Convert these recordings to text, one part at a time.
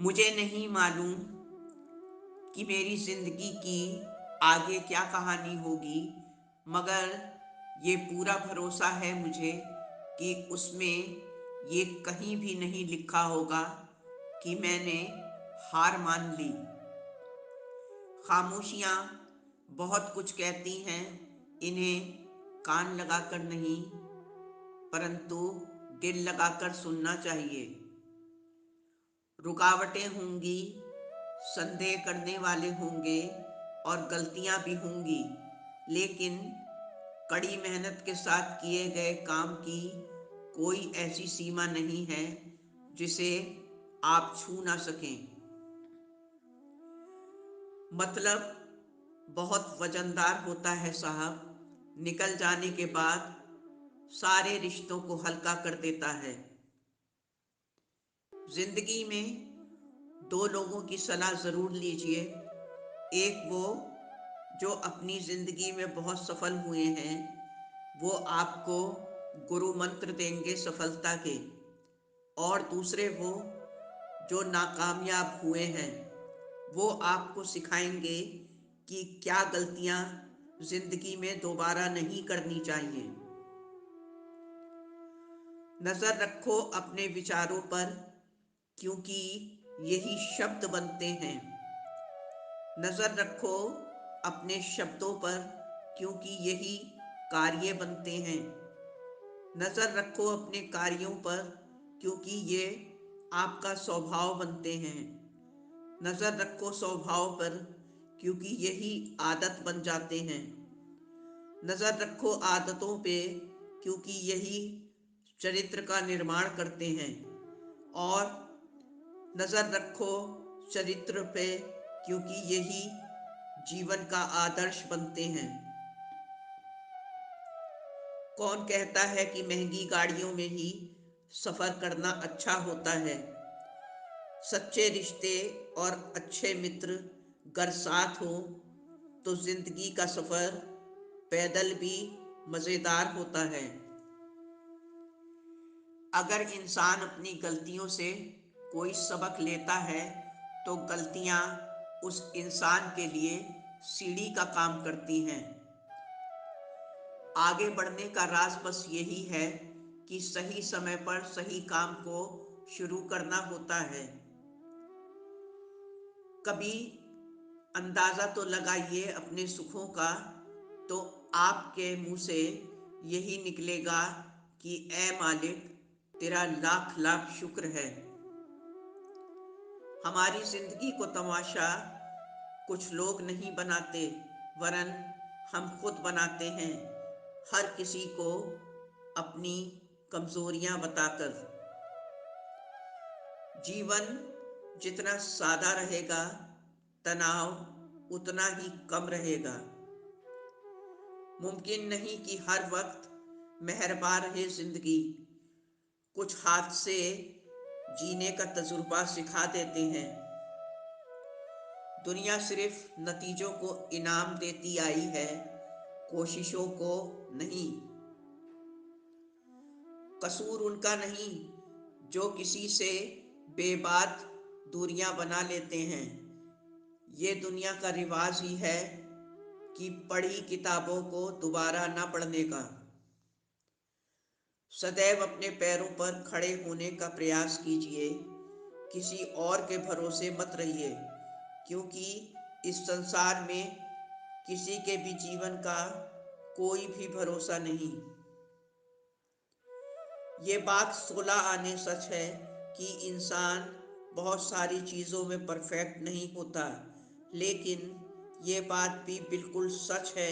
मुझे नहीं मालूम कि मेरी ज़िंदगी की आगे क्या कहानी होगी, मगर ये पूरा भरोसा है मुझे कि उसमें ये कहीं भी नहीं लिखा होगा कि मैंने हार मान ली। खामोशियाँ बहुत कुछ कहती हैं, इन्हें कान लगाकर नहीं, परंतु दिल लगाकर सुनना चाहिए। रुकावटें होंगी, संदेह करने वाले होंगे और गलतियां भी होंगी, लेकिन कड़ी मेहनत के साथ किए गए काम की कोई ऐसी सीमा नहीं है जिसे आप छू ना सकें। मतलब बहुत वजनदार होता है साहब, निकल जाने के बाद सारे रिश्तों को हल्का कर देता है। जिंदगी में दो लोगों की सलाह ज़रूर लीजिए। एक वो जो अपनी ज़िंदगी में बहुत सफल हुए हैं, वो आपको गुरु मंत्र देंगे सफलता के, और दूसरे वो जो नाकामयाब हुए हैं, वो आपको सिखाएंगे कि क्या गलतियां ज़िंदगी में दोबारा नहीं करनी चाहिए। नज़र रखो अपने विचारों पर, क्योंकि यही शब्द बनते हैं। नज़र रखो अपने शब्दों पर, क्योंकि यही कार्य बनते हैं। नज़र रखो अपने कार्यों पर, क्योंकि ये आपका स्वभाव बनते हैं। नज़र रखो स्वभाव पर, क्योंकि यही आदत बन जाते हैं। नज़र रखो आदतों पे, क्योंकि यही चरित्र का निर्माण करते हैं। और नज़र रखो चरित्र पे, क्योंकि यही जीवन का आदर्श बनते हैं। कौन कहता है कि महंगी गाड़ियों में ही सफ़र करना अच्छा होता है? सच्चे रिश्ते और अच्छे मित्र अगर साथ हो तो जिंदगी का सफ़र पैदल भी मज़ेदार होता है। अगर इंसान अपनी गलतियों से कोई सबक लेता है तो गलतियां उस इंसान के लिए सीढ़ी का काम करती हैं। आगे बढ़ने का राज बस यही है कि सही समय पर सही काम को शुरू करना होता है। कभी अंदाज़ा तो लगाइए अपने सुखों का, तो आपके मुंह से यही निकलेगा कि ऐ मालिक, तेरा लाख लाख शुक्र है। हमारी जिंदगी को तमाशा कुछ लोग नहीं बनाते, वरन हम खुद बनाते हैं, हर किसी को अपनी कमजोरियां बताकर। जीवन जितना सादा रहेगा, तनाव उतना ही कम रहेगा। मुमकिन नहीं कि हर वक्त मेहरबान रहे जिंदगी। कुछ हादसे जीने का तजुर्बा सिखा देते हैं। दुनिया सिर्फ नतीजों को इनाम देती आई है, कोशिशों को नहीं। कसूर उनका नहीं जो किसी से बेबात दूरियां बना लेते हैं। ये दुनिया का रिवाज ही है कि पढ़ी किताबों को दोबारा ना पढ़ने का। सदैव अपने पैरों पर खड़े होने का प्रयास कीजिए, किसी और के भरोसे मत रहिए, क्योंकि इस संसार में किसी के भी जीवन का कोई भी भरोसा नहीं। ये बात 16 आने सच है कि इंसान बहुत सारी चीज़ों में परफेक्ट नहीं होता, लेकिन ये बात भी बिल्कुल सच है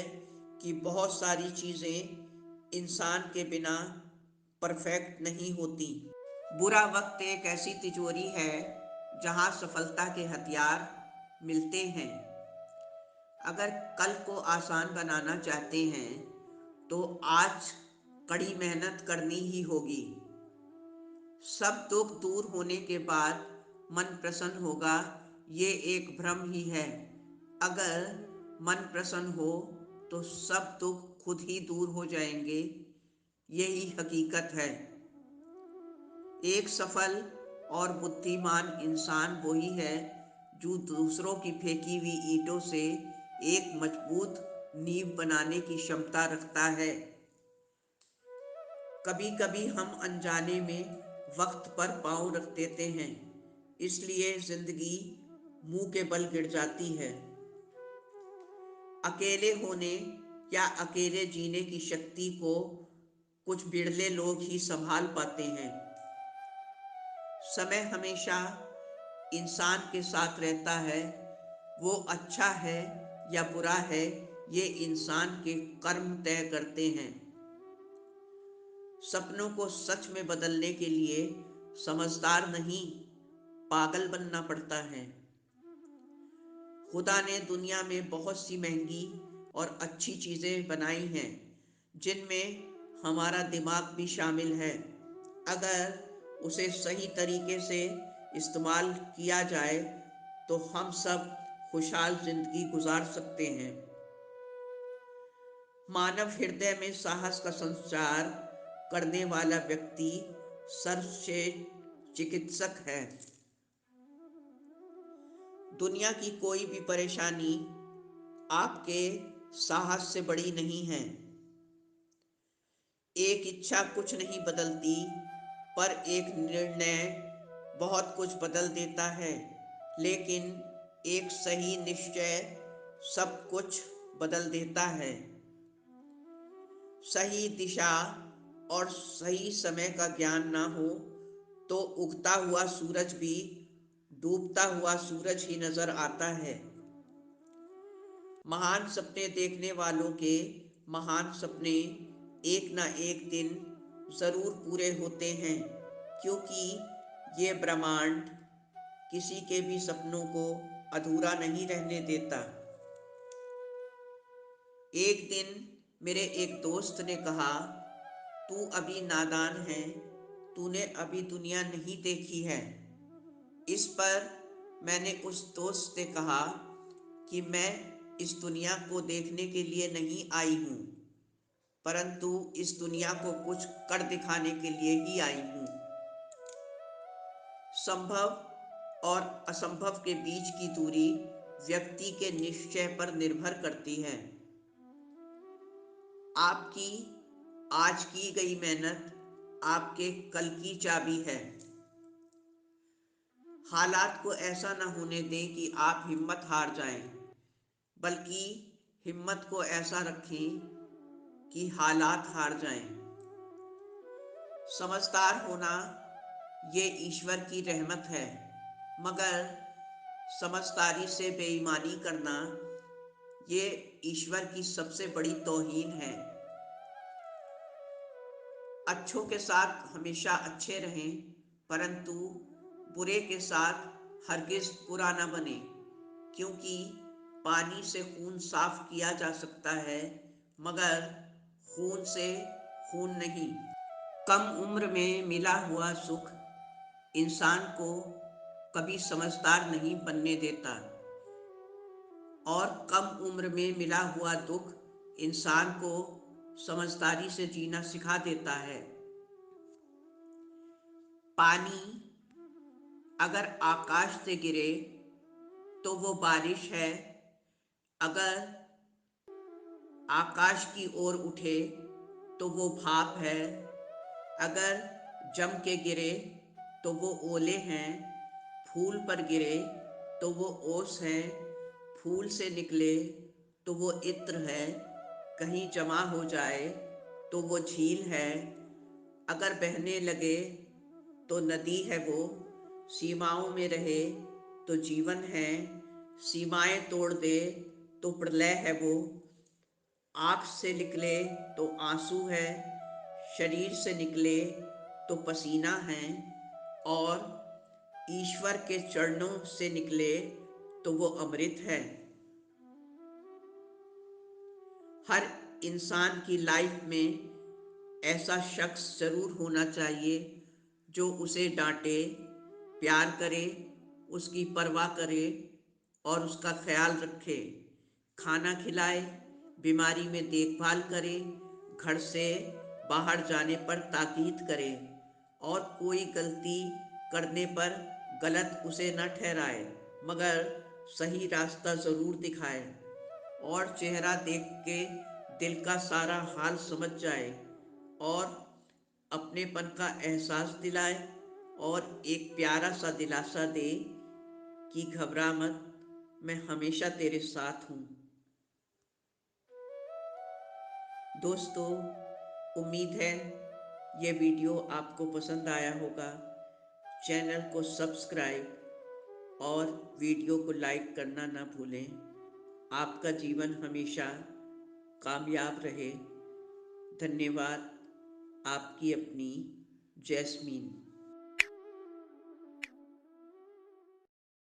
कि बहुत सारी चीज़ें इंसान के बिना परफेक्ट नहीं होती। बुरा वक्त एक ऐसी तिजोरी है जहां सफलता के हथियार मिलते हैं। अगर कल को आसान बनाना चाहते हैं तो आज कड़ी मेहनत करनी ही होगी। सब दुख दूर होने के बाद मन प्रसन्न होगा, ये एक भ्रम ही है। अगर मन प्रसन्न हो तो सब दुख खुद ही दूर हो जाएंगे, यही हकीकत है। एक सफल और बुद्धिमान इंसान वही है जो दूसरों की फेंकी हुई ईंटों से एक मजबूत नींव बनाने की क्षमता रखता है। कभी कभी हम अनजाने में वक्त पर पाँव रख देते हैं, इसलिए जिंदगी मुंह के बल गिर जाती है। अकेले होने या अकेले जीने की शक्ति को कुछ बिरले लोग ही संभाल पाते हैं। समय हमेशा इंसान के साथ रहता है। वो अच्छा है या बुरा है, ये इंसान के कर्म तय करते हैं। सपनों को सच में बदलने के लिए समझदार नहीं, पागल बनना पड़ता है। खुदा ने दुनिया में बहुत सी महंगी और अच्छी चीज़ें बनाई हैं, जिनमें हमारा दिमाग भी शामिल है। अगर उसे सही तरीके से इस्तेमाल किया जाए तो हम सब खुशहाल जिंदगी गुजार सकते हैं। मानव हृदय में साहस का संचार करने वाला व्यक्ति सर्वश्रेष्ठ चिकित्सक है। दुनिया की कोई भी परेशानी आपके साहस से बड़ी नहीं है। एक इच्छा कुछ नहीं बदलती, पर एक निर्णय बहुत कुछ बदल देता है। लेकिन एक सही निश्चय सब कुछ बदल देता है। सही दिशा और सही समय का ज्ञान ना हो तो उगता हुआ सूरज भी डूबता हुआ सूरज ही नजर आता है। महान सपने देखने वालों के महान सपने एक ना एक दिन जरूर पूरे होते हैं, क्योंकि ये ब्रह्मांड किसी के भी सपनों को अधूरा नहीं रहने देता। एक दिन मेरे एक दोस्त ने कहा, तू अभी नादान है, तूने अभी दुनिया नहीं देखी है। इस पर मैंने उस दोस्त से कहा कि मैं इस दुनिया को देखने के लिए नहीं आई हूँ, परंतु इस दुनिया को कुछ कर दिखाने के लिए ही आई हूँ। संभव और असंभव के बीच की दूरी व्यक्ति के निश्चय पर निर्भर करती है। आपकी आज की गई मेहनत आपके कल की चाबी है। हालात को ऐसा न होने दें कि आप हिम्मत हार जाएं, बल्कि हिम्मत को ऐसा रखें कि हालात हार जाएं। समझदार होना ये ईश्वर की रहमत है, मगर समझदारी से बेईमानी करना ये ईश्वर की सबसे बड़ी तौहीन है। अच्छों के साथ हमेशा अच्छे रहें, परंतु बुरे के साथ हरगिज बुरा न बने, क्योंकि पानी से खून साफ किया जा सकता है, मगर खून से खून नहीं। कम उम्र में मिला हुआ सुख इंसान को कभी समझदार नहीं बनने देता, और कम उम्र में मिला हुआ दुख इंसान को समझदारी से जीना सिखा देता है। पानी अगर आकाश से गिरे तो वो बारिश है, अगर आकाश की ओर उठे तो वो भाप है, अगर जम के गिरे तो वो ओले हैं, फूल पर गिरे तो वो ओस है, फूल से निकले तो वो इत्र है, कहीं जमा हो जाए तो वो झील है, अगर बहने लगे तो नदी है वो, सीमाओं में रहे तो जीवन है, सीमाएं तोड़ दे तो प्रलय है वो, आँख से निकले तो आंसू है, शरीर से निकले तो पसीना है, और ईश्वर के चरणों से निकले तो वो अमृत है। हर इंसान की लाइफ में ऐसा शख्स जरूर होना चाहिए जो उसे डांटे, प्यार करे, उसकी परवाह करे और उसका ख्याल रखे, खाना खिलाए, बीमारी में देखभाल करे, घर से बाहर जाने पर ताकीद करे, और कोई गलती करने पर गलत उसे न ठहराए, मगर सही रास्ता ज़रूर दिखाए और चेहरा देख के दिल का सारा हाल समझ जाए और अपनेपन का एहसास दिलाए और एक प्यारा सा दिलासा दे कि घबरा मत, मैं हमेशा तेरे साथ हूँ। दोस्तों, उम्मीद है ये वीडियो आपको पसंद आया होगा। चैनल को सब्सक्राइब और वीडियो को लाइक करना ना भूलें। आपका जीवन हमेशा कामयाब रहे। धन्यवाद। आपकी अपनी जैस्मीन।